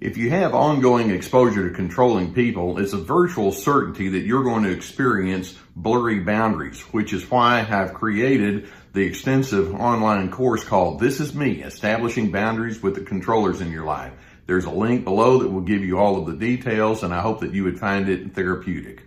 If you have ongoing exposure to controlling people, it's a virtual certainty that you're going to experience blurry boundaries, which is why I've created the extensive online course called This Is Me, Establishing Boundaries with the Controllers in Your Life. There's a link below that will give you all of the details, and I hope that you would find it therapeutic.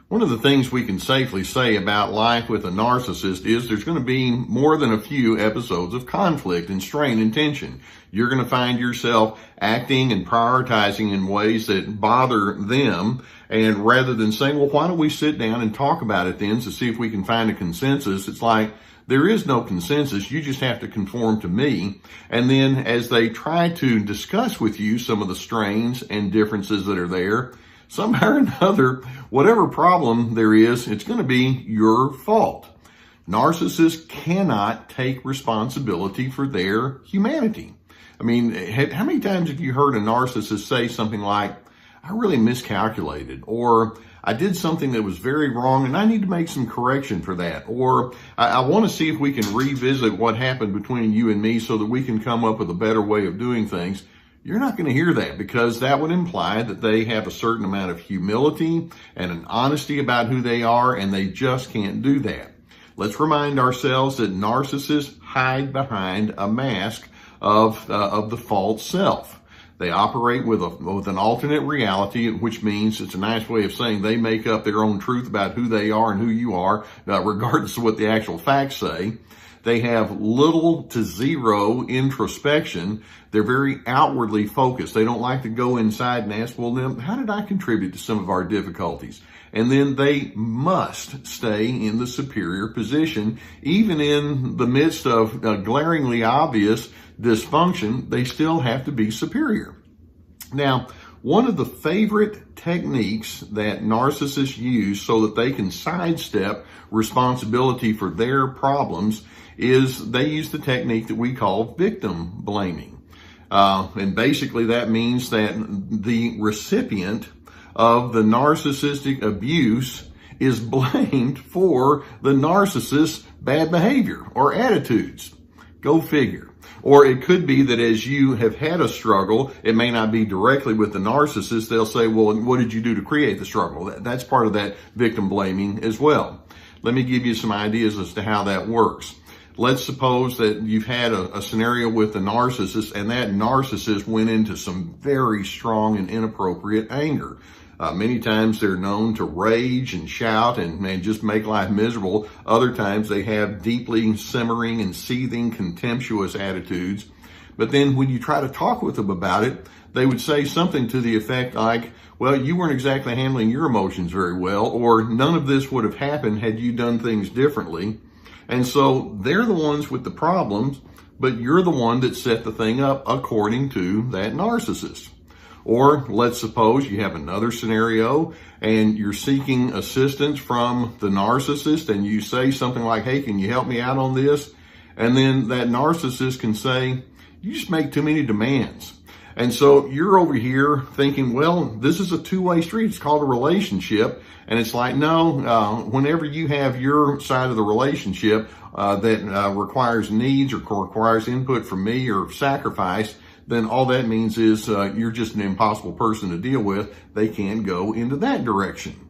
One of the things we can safely say about life with a narcissist is there's going to be more than a few episodes of conflict and strain and tension. You're going to find yourself acting and prioritizing in ways that bother them. And rather than saying, well, why don't we sit down and talk about it then to see if we can find a consensus? It's like, there is no consensus. You just have to conform to me. And then as they try to discuss with you some of the strains and differences that are there, somehow or another, whatever problem there is, it's going to be your fault. Narcissists cannot take responsibility for their humanity. I mean, how many times have you heard a narcissist say something like, I really miscalculated, or I did something that was very wrong and I need to make some correction for that, or I want to see if we can revisit what happened between you and me so that we can come up with a better way of doing things. You're not going to hear that, because that would imply that they have a certain amount of humility and an honesty about who they are, and they just can't do that. Let's remind ourselves that narcissists hide behind a mask of the false self. They operate with an alternate reality, which means it's a nice way of saying they make up their own truth about who they are and who you are, regardless of what the actual facts say. They have little to zero introspection. They're very outwardly focused. They don't like to go inside and ask, well, then, how did I contribute to some of our difficulties? And then they must stay in the superior position. Even in the midst of glaringly obvious dysfunction, they still have to be superior. Now, one of the favorite techniques that narcissists use so that they can sidestep responsibility for their problems is they use the technique that we call victim blaming. And basically that means that the recipient of the narcissistic abuse is blamed for the narcissist's bad behavior or attitudes. Go figure. Or it could be that as you have had a struggle, it may not be directly with the narcissist. They'll say, well, what did you do to create the struggle? That's part of that victim blaming as well. Let me give you some ideas as to how that works. Let's suppose that you've had a scenario with a narcissist, and that narcissist went into some very strong and inappropriate anger. Many times they're known to rage and shout and just make life miserable. Other times they have deeply simmering and seething, contemptuous attitudes. But then when you try to talk with them about it, they would say something to the effect like, well, you weren't exactly handling your emotions very well, or none of this would have happened had you done things differently. And so they're the ones with the problems, but you're the one that set the thing up according to that narcissist. Or let's suppose you have another scenario and you're seeking assistance from the narcissist, and you say something like, hey, can you help me out on this? And then that narcissist can say, you just make too many demands. And so you're over here thinking, well, this is a two-way street. It's called a relationship. And it's like, no, whenever you have your side of the relationship that requires needs or requires input from me or sacrifice, then all that means is you're just an impossible person to deal with. They can't go into that direction.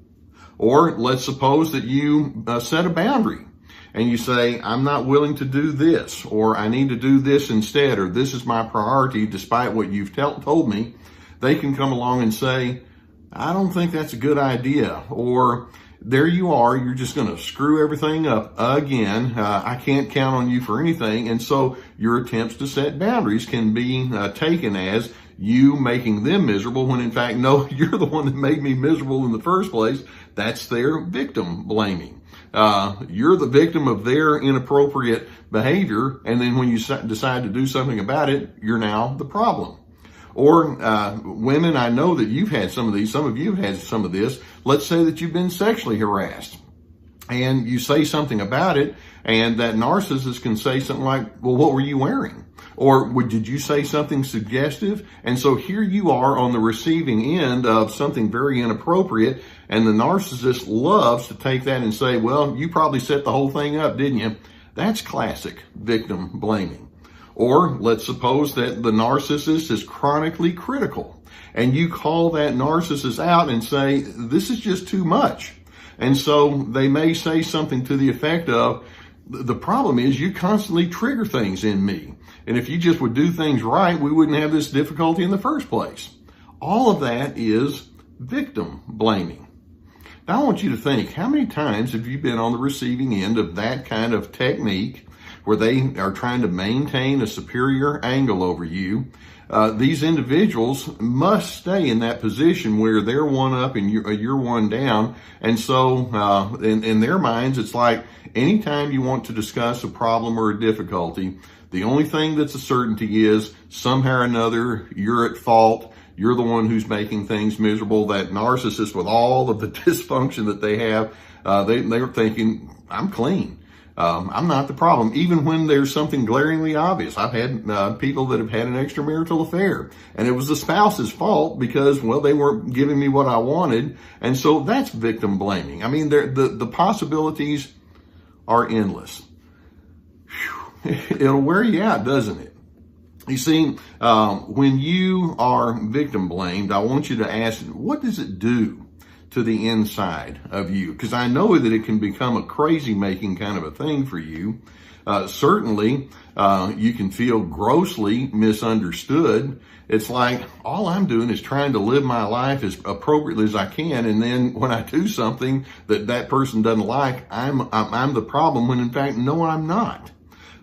Or let's suppose that you set a boundary and you say, I'm not willing to do this, or I need to do this instead, or this is my priority despite what you've told me. They can come along and say, I don't think that's a good idea, or there you are, you're just going to screw everything up again. I can't count on you for anything. And so your attempts to set boundaries can be taken as you making them miserable, when in fact, no, you're the one that made me miserable in the first place. That's their victim blaming. You're the victim of their inappropriate behavior. And then when you decide to do something about it, you're now the problem. Or women, I know that you've had some of these. Some of you have had some of this. Let's say that you've been sexually harassed. and you say something about it, and that narcissist can say something like, well, what were you wearing? Or did you say something suggestive? And so here you are on the receiving end of something very inappropriate, and the narcissist loves to take that and say, well, you probably set the whole thing up, didn't you? That's classic victim blaming. Or let's suppose that the narcissist is chronically critical, and you call that narcissist out and say, this is just too much. And so they may say something to the effect of, the problem is you constantly trigger things in me. And if you just would do things right, we wouldn't have this difficulty in the first place. All of that is victim blaming. Now I want you to think, how many times have you been on the receiving end of that kind of technique where they are trying to maintain a superior angle over you? These individuals must stay in that position where they're one up and you're one down. And so in their minds, it's like anytime you want to discuss a problem or a difficulty, the only thing that's a certainty is somehow or another you're at fault. You're the one who's making things miserable. That narcissist, with all of the dysfunction that they have, they're thinking, I'm clean. I'm not the problem, even when there's something glaringly obvious. I've had people that have had an extramarital affair, and it was the spouse's fault because, well, they weren't giving me what I wanted. And so that's victim blaming. I mean, the possibilities are endless. Whew. It'll wear you out, doesn't it? You see, when you are victim blamed, I want you to ask, what does it do to the inside of you? Because I know that it can become a crazy making kind of a thing for you. Certainly, you can feel grossly misunderstood. It's like, all I'm doing is trying to live my life as appropriately as I can. And then when I do something that person doesn't like, I'm the problem, when in fact, no, I'm not.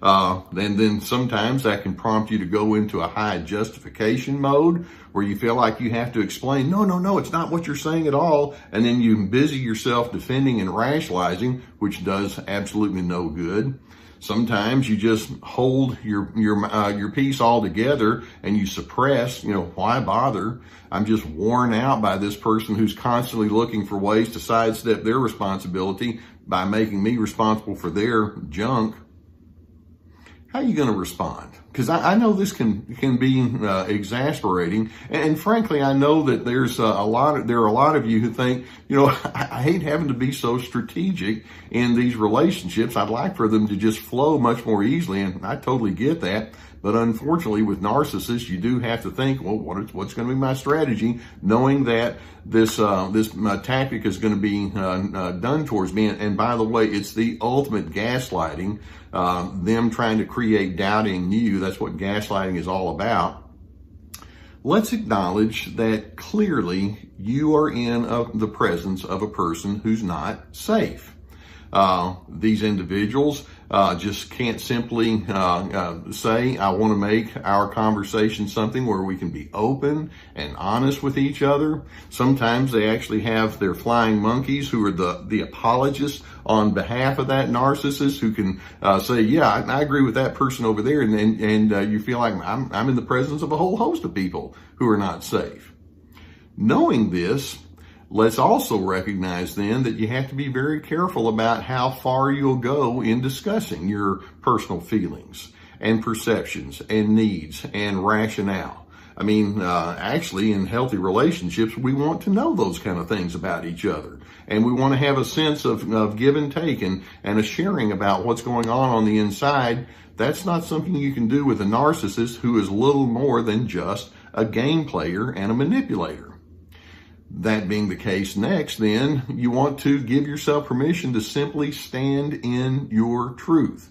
And then sometimes that can prompt you to go into a high justification mode where you feel like you have to explain, no, it's not what you're saying at all. And then you busy yourself defending and rationalizing, which does absolutely no good. Sometimes you just hold your piece all together and you suppress, why bother? I'm just worn out by this person who's constantly looking for ways to sidestep their responsibility by making me responsible for their junk. How are you going to respond? Because I know this can be exasperating, and frankly, I know that there are a lot of you who think, I hate having to be so strategic in these relationships. I'd like for them to just flow much more easily, and I totally get that. But unfortunately, with narcissists, you do have to think, well, what's going to be my strategy, knowing that this tactic is going to be done towards me. And by the way, it's the ultimate gaslighting, them trying to create doubt in you. That's what gaslighting is all about. Let's acknowledge that clearly you are in the presence of a person who's not safe. These individuals just can't simply say, I want to make our conversation something where we can be open and honest with each other. Sometimes they actually have their flying monkeys who are the apologists on behalf of that narcissist, who can say, yeah, I agree with that person over there. And you feel like I'm in the presence of a whole host of people who are not safe. Knowing this, let's also recognize then that you have to be very careful about how far you'll go in discussing your personal feelings and perceptions and needs and rationale. I mean, actually, in healthy relationships, we want to know those kind of things about each other. And we want to have a sense of give and take and a sharing about what's going on the inside. That's not something you can do with a narcissist who is little more than just a game player and a manipulator. That being the case, next, then, you want to give yourself permission to simply stand in your truth.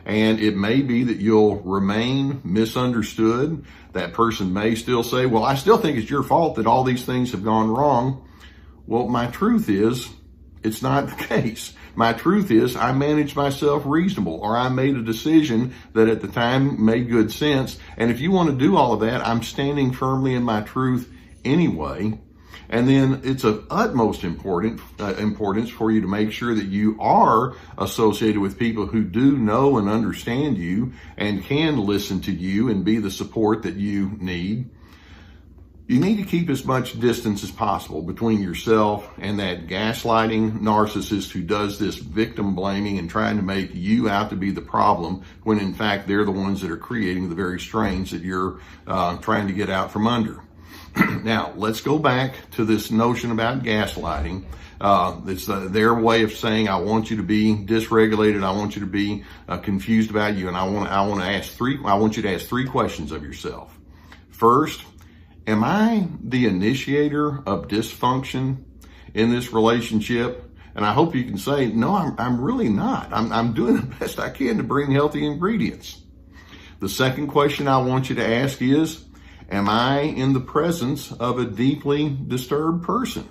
And it may be that you'll remain misunderstood. That person may still say, well, I still think it's your fault that all these things have gone wrong. Well, my truth is, it's not the case. My truth is, I managed myself reasonable, or I made a decision that at the time made good sense. And if you want to do all of that, I'm standing firmly in my truth anyway. And then it's of utmost importance for you to make sure that you are associated with people who do know and understand you and can listen to you and be the support that you need. You need to keep as much distance as possible between yourself and that gaslighting narcissist who does this victim blaming and trying to make you out to be the problem when in fact they're the ones that are creating the very strains that you're trying to get out from under. Now, let's go back to this notion about gaslighting. It's their way of saying, I want you to be dysregulated. I want you to be confused about you. And I want you to ask three questions of yourself. First, am I the initiator of dysfunction in this relationship? And I hope you can say, no, I'm really not. I'm doing the best I can to bring healthy ingredients. The second question I want you to ask is, am I in the presence of a deeply disturbed person?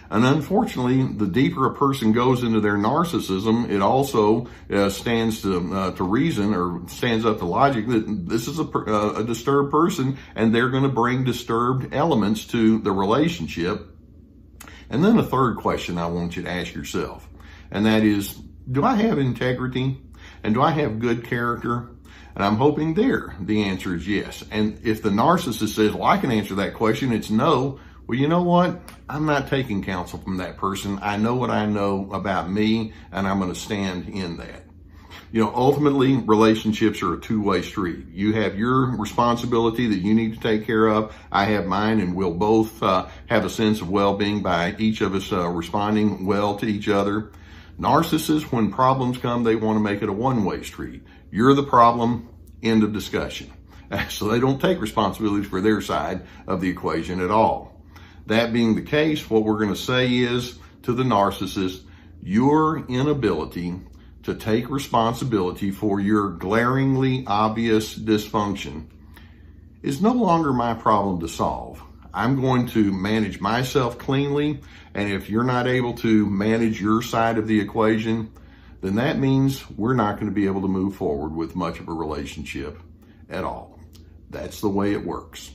And unfortunately, the deeper a person goes into their narcissism, it also stands to reason, or stands up to logic, that this is a disturbed person, and they're going to bring disturbed elements to the relationship. And then a third question I want you to ask yourself, and that is, do I have integrity? And do I have good character? And I'm hoping the answer is yes. And if the narcissist says, well, I can answer that question, it's no. Well, you know what? I'm not taking counsel from that person. I know what I know about me, and I'm going to stand in that. You know, ultimately, relationships are a two-way street. You have your responsibility that you need to take care of. I have mine, and we'll both have a sense of well-being by each of us responding well to each other. Narcissists, when problems come, they want to make it a one-way street. You're the problem, end of discussion. So they don't take responsibility for their side of the equation at all. That being the case, what we're going to say is to the narcissist, your inability to take responsibility for your glaringly obvious dysfunction is no longer my problem to solve. I'm going to manage myself cleanly, and if you're not able to manage your side of the equation, then that means we're not going to be able to move forward with much of a relationship at all. That's the way it works.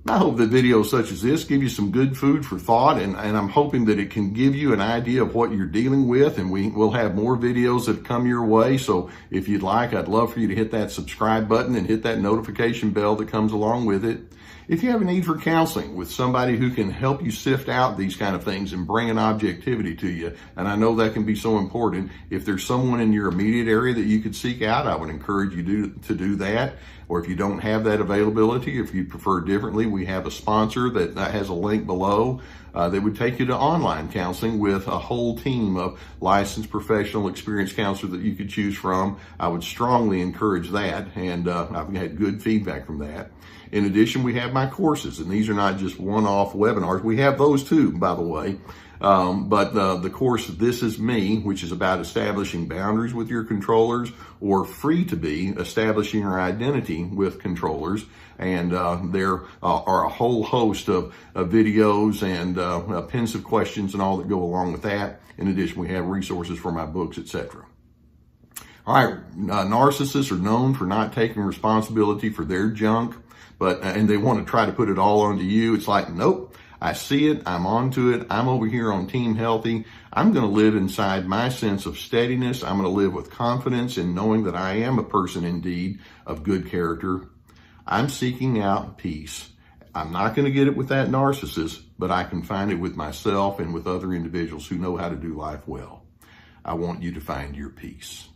I hope that videos such as this give you some good food for thought, and I'm hoping that it can give you an idea of what you're dealing with, and we'll have more videos that come your way. So if you'd like, I'd love for you to hit that subscribe button and hit that notification bell that comes along with it. If you have a need for counseling with somebody who can help you sift out these kind of things and bring an objectivity to you, and I know that can be so important, if there's someone in your immediate area that you could seek out, I would encourage you to do that. Or if you don't have that availability, if you prefer differently, we have a sponsor that has a link below that would take you to online counseling with a whole team of licensed professional experienced counselors that you could choose from. I would strongly encourage that, and I've had good feedback from that. In addition, we have my courses, and these are not just one-off webinars. We have those too, by the way. But the course, This Is Me, which is about establishing boundaries with your controllers, or Free to Be, establishing your identity with controllers. And there are a whole host of videos and pensive questions and all that go along with that. In addition, we have resources for my books, etc. All right, narcissists are known for not taking responsibility for their junk, and they want to try to put it all onto you. It's like, nope. I see it, I'm onto it, I'm over here on Team Healthy. I'm going to live inside my sense of steadiness. I'm going to live with confidence in knowing that I am a person indeed of good character. I'm seeking out peace. I'm not going to get it with that narcissist, but I can find it with myself and with other individuals who know how to do life well. I want you to find your peace.